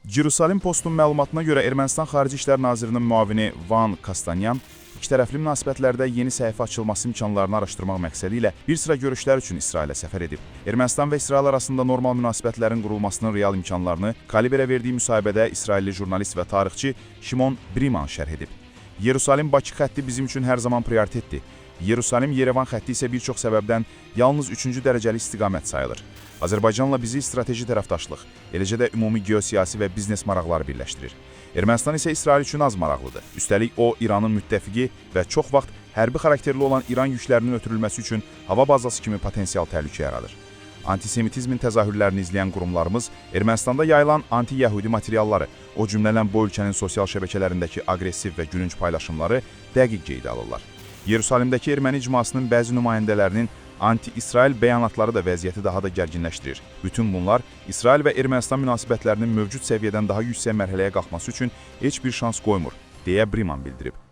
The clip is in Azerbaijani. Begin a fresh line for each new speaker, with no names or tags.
Jerusalim Postun məlumatına görə Ermənistan Xarici İşlər Nazirinin müavini Van Kastanyan ikitərəfli münasibətlərdə yeni səhifə açılması imkanlarını araşdırmaq məqsədi ilə bir sıra görüşlər üçün İsrailə səfər edib. Ermənistan və İsrail arasında normal münasibətlərin qurulmasının real imkanlarını Kaliberə verdiyi müsahibədə İsrailli jurnalist və tarixçi Şimon Briman şərh edib. Yerusalim-Bakı xətti bizim üçün hər zaman prioritetdir. Yerusalim-Yerevan xətti isə bir çox səbəbdən yalnız 3-cü dərəcəli istiqamət sayılır. Azərbaycanla bizi strateji tərəfdaşlıq, eləcə də ümumi geosiyasi və biznes maraqları birləşdirir. Ermənistan isə İsrail üçün az maraqlıdır. Üstəlik o, İranın müttəfiqi və çox vaxt hərbi xarakterli olan İran yüklərinin ötürülməsi üçün hava bazası kimi potensial təhlükə yaradır. Antisemitizmin təzahürlərini izləyən qurumlarımız Ermənistanda yayılan anti-yəhudi materialları, o cümlələn bu ölkənin sosial şəbəkələrindəki aqressiv və gülünc paylaşımları dəqiq qeydə alırlar. Yerusalimdəki erməni icmasının bəzi nümayəndələrinin anti-İsrail bəyanatları da vəziyyəti daha da gərginləşdirir. Bütün bunlar İsrail və Ermənistan münasibətlərinin mövcud səviyyədən daha yüksək mərhələyə qalxması üçün heç bir şans qoymur, deyə Briman bildirib.